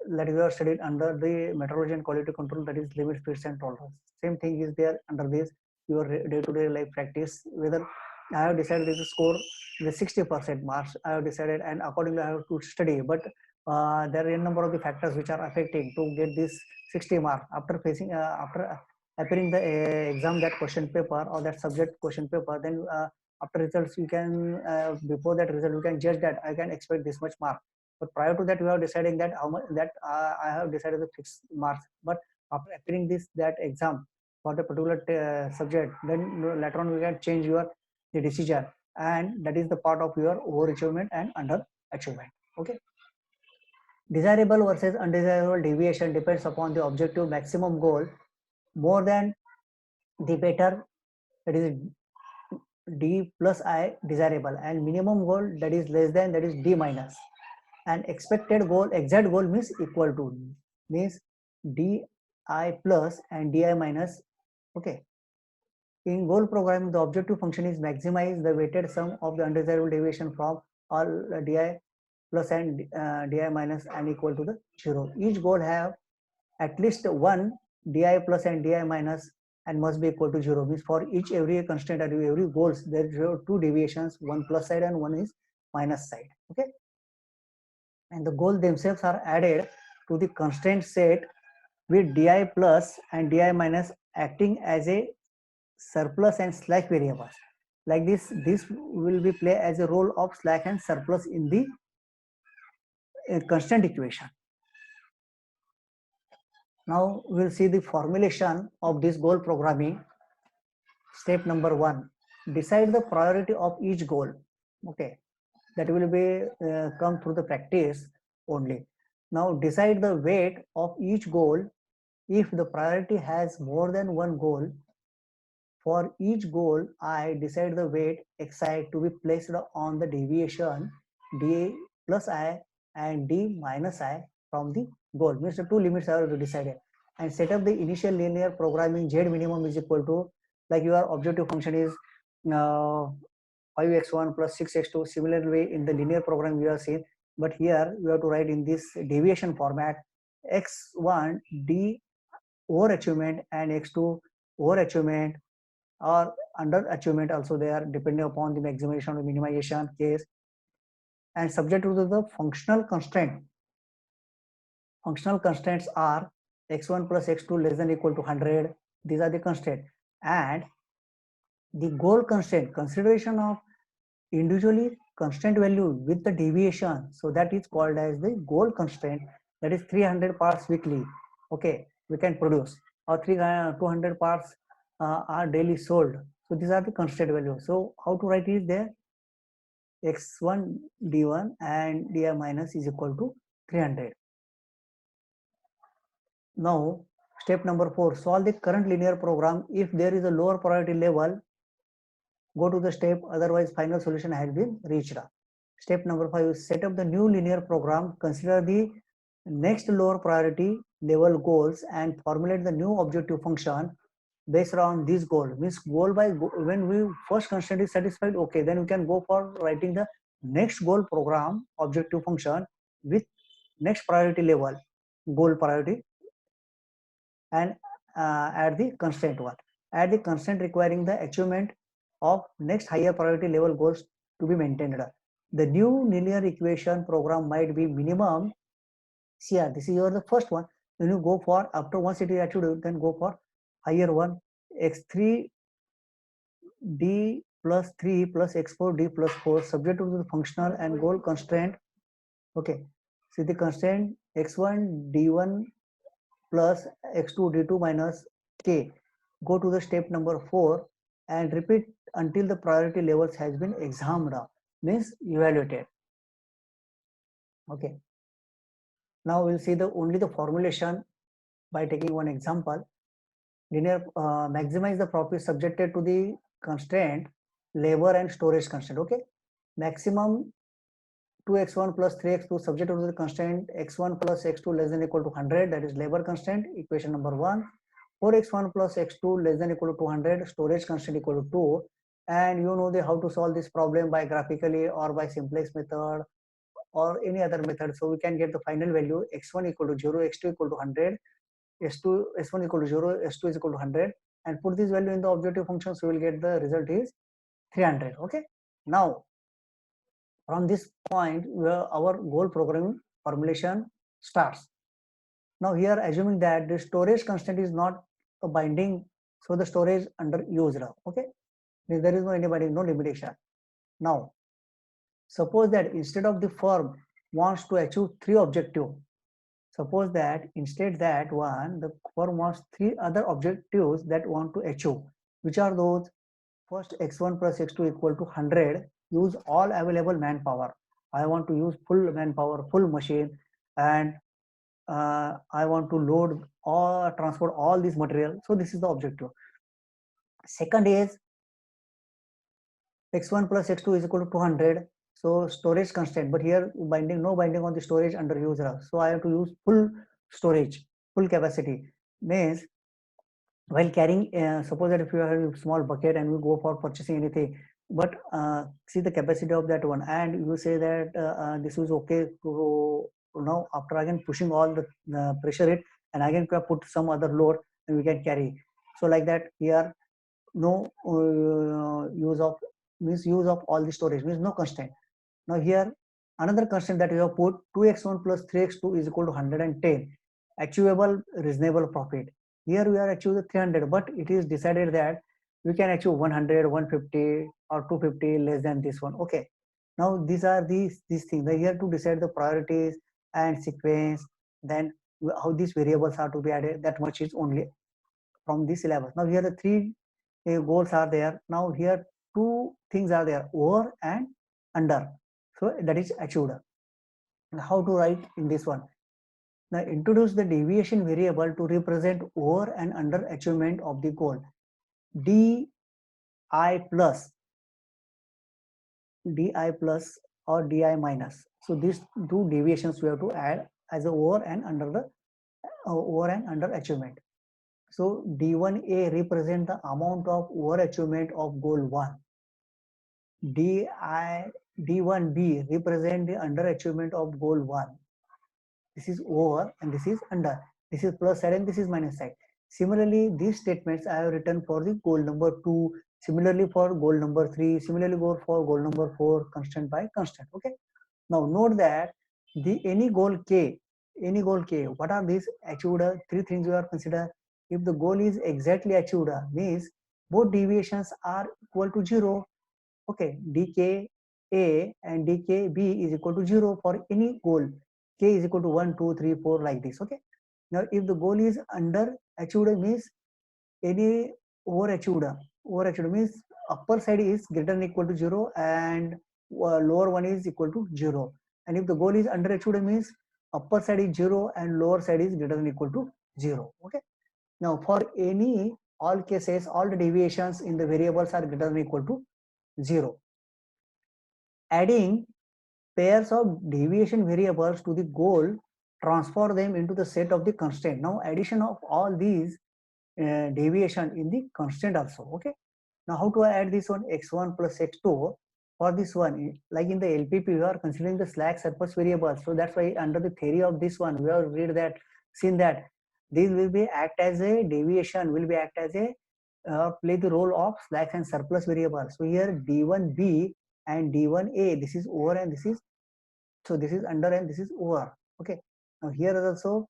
That we are studied under the metrology and quality control, that is limit, fits, and tolerance. Same thing is there under this your day-to-day life practice. Whether I have decided this score the 60% marks, I have decided, and accordingly I have to study. But there are a number of the factors which are affecting to get this 60 mark. After facing after appearing the exam, that question paper or that subject question paper, then after results you can before that result you can judge that I can expect this much mark. But prior to that, we are deciding that how much that I have decided the fixed marks. But after appearing that exam for the particular subject, then later on we can change the decision, and that is the part of your overachievement and underachievement. Okay. Desirable versus undesirable deviation depends upon the objective maximum goal. More than the better, that is D plus I desirable, and minimum goal that is less than, that is D minus. And expected goal, exact goal means equal to, means Di plus and Di minus. Okay. In goal programming, the objective function is maximize the weighted sum of the undesirable deviation from all Di plus and Di minus and equal to the 0. Each goal have at least one Di plus and Di minus and must be equal to 0. Means for every constraint or every goals, there are two deviations, one plus side and one is minus side. Okay. And the goals themselves are added to the constraint set with Di plus and Di minus acting as a surplus and slack variables. Like this will be play as a role of slack and surplus in the constraint equation. Now we'll see the formulation of this goal programming. Step number 1, decide the priority of each goal. Okay, that will be come through the practice only. Now decide the weight of each goal. If the priority has more than one goal, for each goal, I decide the weight xi to be placed on the deviation d plus I and d minus I from the goal. Means the two limits are decided. And set up the initial linear programming z minimum is equal to, like your objective function is 5x1 plus 6x2. Similarly, in the linear program we have seen, but here we have to write in this deviation format x1 d overachievement and x2 overachievement or underachievement also they are depending upon the maximization or minimization case, and subject to the functional constraint. Functional constraints are x1 plus x2 less than or equal to 100. These are the constraints. And the goal constraint, consideration of individually constraint value with the deviation, so that is called as the goal constraint. That is 300 parts weekly. Okay, we can produce, or 200 parts are daily sold. So these are the constraint values. So how to write is there? x1 d1 and di minus is equal to 300. Now step number 4, solve the current linear program. If there is a lower priority level, go to the step, otherwise final solution has been reached. Step number 5, set up the new linear program. Consider the next lower priority level goals and formulate the new objective function based on this goal. Means goal by goal, when we first constraint is satisfied, okay, then we can go for writing the next goal program objective function with next priority level goal priority, and add the constraint one. Add the constraint requiring the achievement of next higher priority level goals to be maintained. The new linear equation program might be minimum. See here, this is your the first one. Then you go for, after once it is achieved, then go for higher one, x3 d plus 3 plus x4 d plus 4 subject to the functional and goal constraint. Okay, see the constraint x1 d1 plus x2 d2 minus k. Go to the step number 4 and repeat until the priority levels has been examined, means evaluated. Okay, now we'll see the only the formulation by taking one example. Linear maximize the profit subjected to the constraint labor and storage constraint. Okay, maximum 2x1 plus 3x2 subject to the constraint x1 plus x2 less than or equal to 100, that is labor constraint, equation number 1. 4x1 plus x2 less than or equal to 200, storage constraint equal to 2. And you know how to solve this problem by graphically or by simplex method or any other method. So we can get the final value x1 equal to 0, x2 equal to 100, s1 equal to 0, s2 is equal to 100, and put this value in the objective function, so we will get the result is 300. Okay, now from this point our goal programming formulation starts. Now here, assuming that the storage constraint is not a binding, so the storage under used. Okay, there is no any binding, no limitation. Now suppose that instead of the firm wants to achieve three objectives. Suppose that instead that one, the firm wants three other objectives that want to achieve. Which are those? First, x1 plus x2 equal to 100. Use all available manpower. I want to use full manpower, full machine, and I want to load or transport all this material. So this is the objective. Second is x1 plus x2 is equal to 200. So storage constraint, but here binding, no binding on the storage under user. So I have to use full storage, full capacity. Means while carrying, suppose that if you have a small bucket and you go for purchasing anything, but see the capacity of that one, and you say that this is okay to now after again pushing all the pressure it, and again put some other load and we can carry. So like that here, no use of misuse of all the storage, means no constraint. Now here another constraint that we have put, 2x1 plus 3x2 is equal to 110, achievable reasonable profit. Here we are achieving the 300, but it is decided that we can achieve 100, 150 or 250 less than this one. Okay, now these are these things. They here to decide the priorities and sequence, then how these variables are to be added, that much is only from this syllabus. Now here the three goals are there. Now here two things are there, over and under. So that is achieved. How to write in this one? Now introduce the deviation variable to represent over and under achievement of the goal. Di plus, Di plus or Di minus. So these two deviations we have to add as a over and under the over and under achievement. So D1A represent the amount of overachievement of goal 1. D1B represent the underachievement of goal 1. This is over and this is under. This is plus side and this is minus side. Similarly, these statements I have written for the goal number 2, similarly for goal number 3, similarly for goal number 4, constant by constant. Okay. Now note that any goal K, what are these achieved? Three things you are consider. If the goal is exactly achieved, means both deviations are equal to 0. Okay, dk A and dk B is equal to 0 for any goal. K is equal to 1, 2, 3, 4 like this. Okay. Now if the goal is under achieved, means any overachieved means upper side is greater than equal to 0 and lower one is equal to 0. And if the goal is underachieved, means upper side is 0 and lower side is greater than equal to 0. Okay. Now for any all cases, all the deviations in the variables are greater than equal to 0. Adding pairs of deviation variables to the goal transfer them into the set of the constraint. Now addition of all these deviation in the constraint also. Okay. Now how to add this one, x1 plus x2? For this one, like in the LPP, we are considering the slack surface variable. So that's why under the theory of this one, we have read that, seen that these will be act as a deviation, will be act as a play the role of slack and surplus variable. So here D1B and D1A, this is over and this is, so this is under and this is over. Okay. Now here is also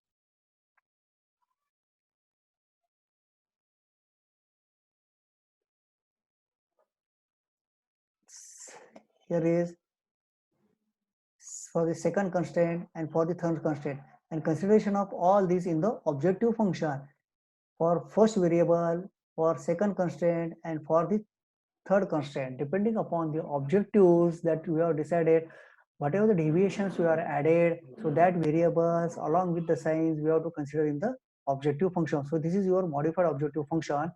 here is for the second constraint and for the third constraint, and consideration of all these in the objective function for first variable, for second constraint, and for the third constraint, depending upon the objectives that we have decided, whatever the deviations we are added, so that variables along with the signs we have to consider in the objective function. So this is your modified objective function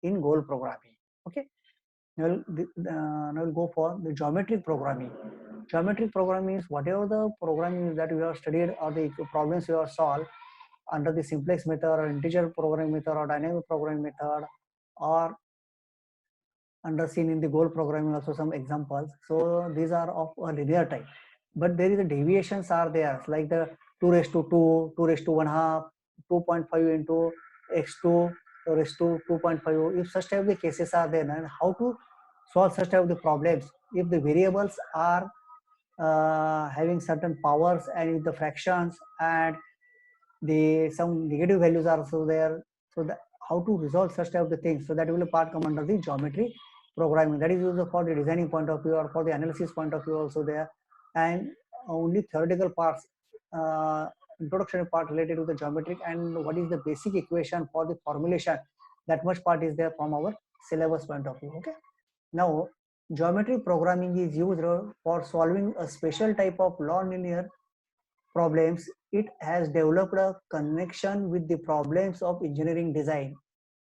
in goal programming. Okay. Now we'll go for the geometric programming. Geometric programming is whatever the programming that we have studied or the problems we have solved under the simplex method or integer programming method or dynamic programming method, or under seen in the goal programming also some examples. So these are of a linear type, but there is a deviations are there, like the 2 raised to 2, 2 raised to 1 half, 2.5 into x2 raised to 2.5. If such type of the cases are there, then how to solve such type of the problems? If the variables are having certain powers and if the fractions and the some negative values are also there, so that how to resolve such type of the things, so that will part come under the geometry programming, that is used for the designing point of view or for the analysis point of view also there. And only theoretical parts, introductory part related to the geometric and what is the basic equation for the formulation. That much part is there from our syllabus point of view. Okay. Now, geometric programming is used for solving a special type of non-linear problems. It has developed a connection with the problems of engineering design.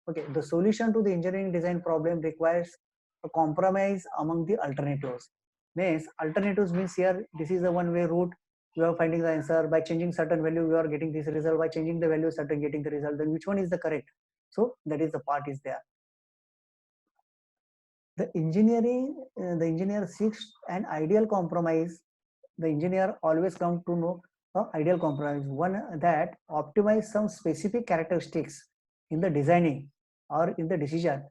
Okay, the solution to the engineering design problem requires a compromise among the alternatives. Means alternatives means here this is the one way route. You are finding the answer by changing certain value. You are getting this result by changing the value, certain getting the result. Then which one is the correct? So that is the part is there. The engineer seeks an ideal compromise. The engineer always come to know the ideal compromise, one that optimize some specific characteristics in the designing or in the decision.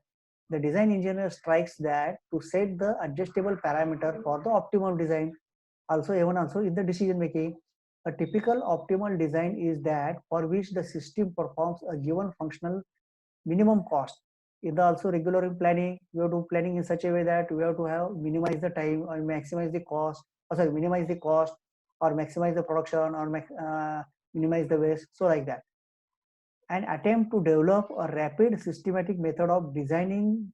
The design engineer strikes that to set the adjustable parameter for the optimum design. Also, even also in the decision making, a typical optimal design is that for which the system performs a given functional minimum cost. In the also regular planning, we have to planning in such a way that we have to have minimize the time or maximize the cost, or sorry, minimize the cost or maximize the production or minimize the waste. So like that. An attempt to develop a rapid systematic method of designing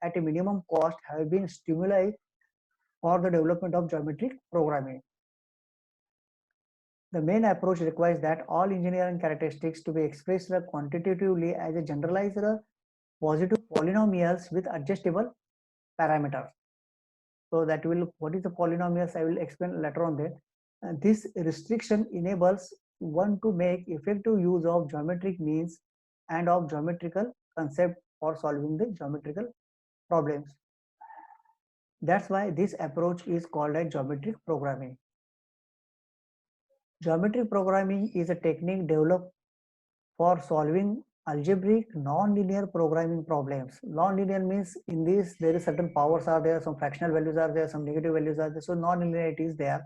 at a minimum cost have been stimuli for the development of geometric programming. The main approach requires that all engineering characteristics to be expressed quantitatively as a generalized positive polynomials with adjustable parameters. So that will, what is the polynomials? I will explain later on that. This restriction enables one to make effective use of geometric means and of geometrical concept for solving the geometrical problems. That's why this approach is called as geometric programming. Geometric programming is a technique developed for solving algebraic non-linear programming problems. Non-linear means in this there is certain powers are there, some fractional values are there, some negative values are there. So non-linearity is there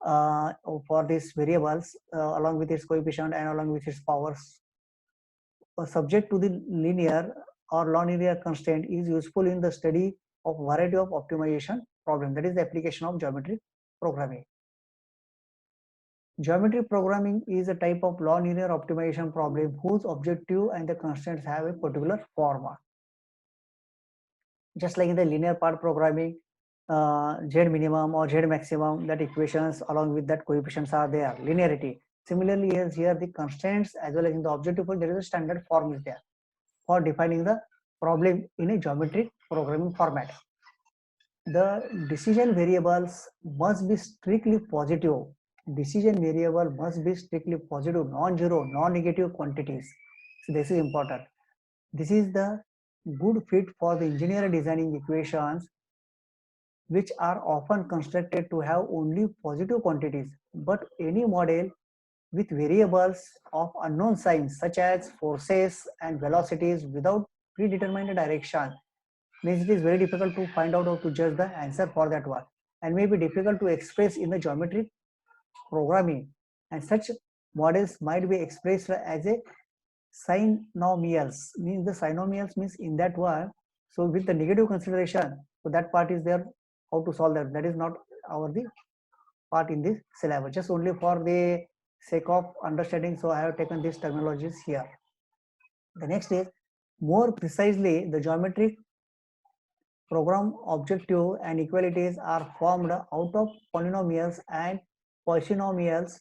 for these variables along with its coefficient and along with its powers. Subject to the linear or non-linear constraint is useful in the study of variety of optimization problem. That is the application of geometric programming. Geometric programming is a type of non-linear optimization problem whose objective and the constraints have a particular form. Just like in the linear part programming, Z minimum or Z maximum, that equations along with that coefficients are there, linearity. Similarly, here the constraints as well as in the objective point, there is a standard form is there for defining the problem in a geometric programming format. The decision variables must be strictly positive. Decision variable must be strictly positive, non-zero, non-negative quantities. So this is important. This is the good fit for the engineer designing equations, which are often constructed to have only positive quantities. But any model with variables of unknown signs such as forces and velocities without predetermined direction means it is very difficult to find out how to judge the answer for that one, and may be difficult to express in the geometric programming, and such models might be expressed as a sinomials. Means the sinomials means in that one, so with the negative consideration, so that part is there, how to solve that. That is not our the part in this syllabus, just only for the sake of understanding, so I have taken these terminologies here. The next is more precisely the geometric program objective and equalities are formed out of polynomials and polynomials.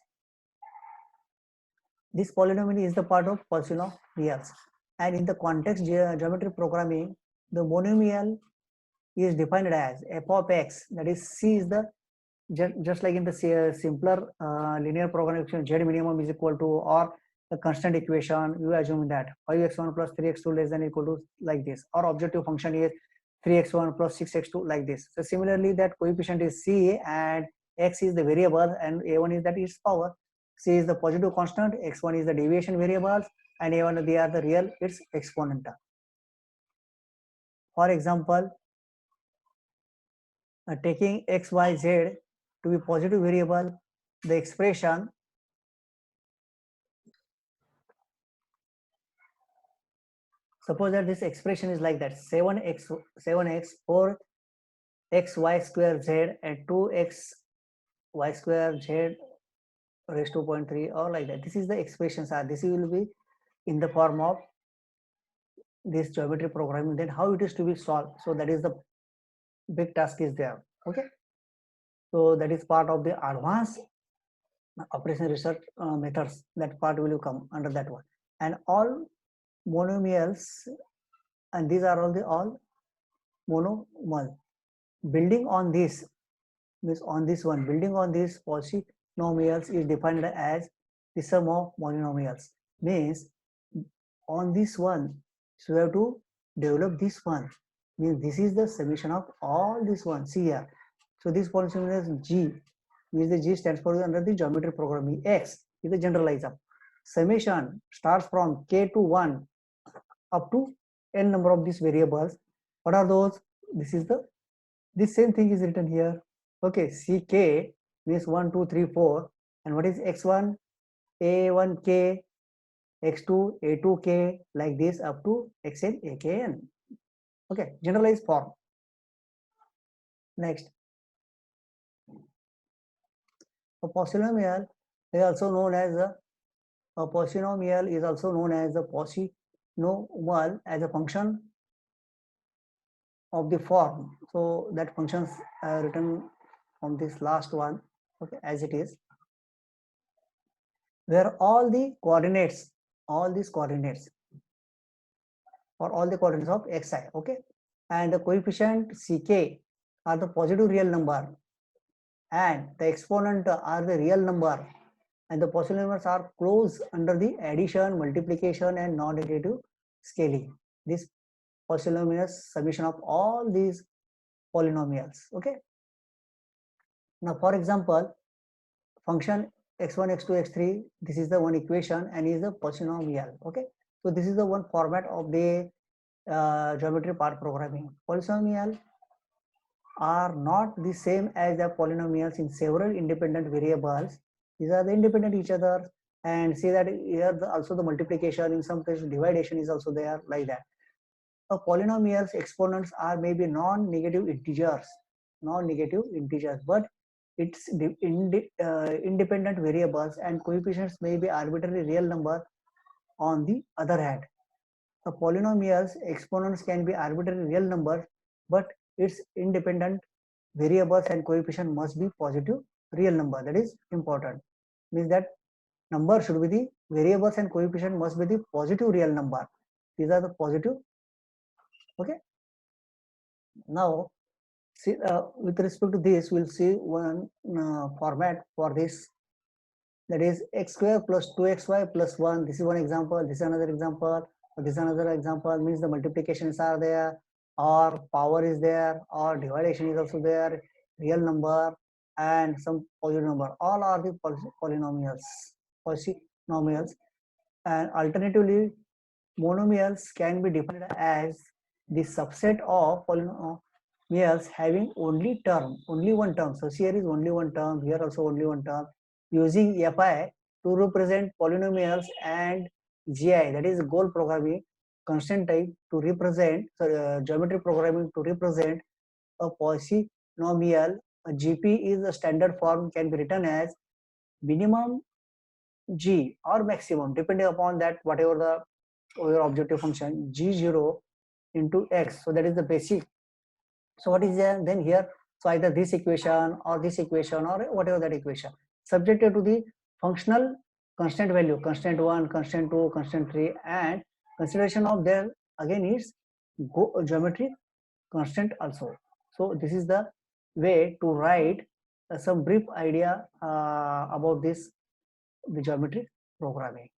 This polynomial is the part of polynomials, and in the context geometric programming, the monomial is defined as f of x, that is c is the just like in the simpler linear programming, z minimum is equal to, or the constant equation you assume that 5x1 plus 3x2 less than or equal to like this, or objective function is 3x1 plus 6x2 like this. So similarly that coefficient is c and x is the variable and a1 is that its power. C is the positive constant, x1 is the deviation variables, and a1 they are the real its exponent. For example, taking x, y, z to be positive variable, the expression suppose that this expression is like that 7x 4 xy square z and 2x y square z raised to 0.3 or like that. This is the expressions are. This will be in the form of this geometry programming. Then how it is to be solved. So that is the big task is there. Okay. So that is part of the advanced operation research methods. That part will come under that one. And all monomials, and these are all monomal. Building on this, means on this one, building on this polynomials is defined as the sum of monomials. Means on this one, so we have to develop this one. Means this is the summation of all this one. See here. So this polynomial is G, means the G stands for under the geometry programming. X is the generalizer. Summation starts from k to 1 up to n number of these variables. What are those? This same thing is written here. Okay, Ck means 1, 2, 3, 4. And what is x1? A1k, x2, A2k, like this up to xn, akn. Okay, generalized form. Next, a polynomial is also known as a polynomial is also known as a polynomial as a function of the form. So that functions are written on this last one, okay, as it is, where all the coordinates, all these coordinates, or all the coordinates of xi, okay, and the coefficient ck are the positive real number, and the exponent are the real number, and the polynomials are closed under the addition, multiplication, and non-negative scaling. This polynomial summation of all these polynomials. Okay. Now, for example, function x1, x2, x3. This is the one equation, and is the polynomial. Okay. So this is the one format of the geometry part programming. Polynomial are not the same as the polynomials in several independent variables. These are the independent each other, and see that here also the multiplication, in some cases division is also there, like that. A polynomial's exponents are maybe non-negative integers, but it's independent variables, and coefficients may be arbitrary real number. On the other hand, a polynomial's exponents can be arbitrary real numbers, but its independent variables and coefficient must be positive real number. That is important. Means that number should be the variables and coefficient must be the positive real number. These are the positive. Okay. Now, see, with respect to this, we'll see one format for this. That is x square plus 2xy plus 1. This is one example. This is another example. This is another example. Means the multiplications are there, or power is there, or division is also there, real number, and some positive number. All are the polynomials. And alternatively, monomials can be defined as the subset of polynomials having only one term. So here is only one term, here also only one term, using fi to represent polynomials, and gi, that is goal programming constant type, to represent geometry programming to represent a polynomial. A gp is a standard form, can be written as minimum g or maximum, depending upon that whatever your objective function, g0 into x. So that is the basic. So what is there then here? So either this equation or this equation or whatever that equation, subjected to the functional constant value, constant 1, constant 2, constant 3, and consideration of their again is geometry constant also. So this is the way to write some brief idea about this, the geometry programming.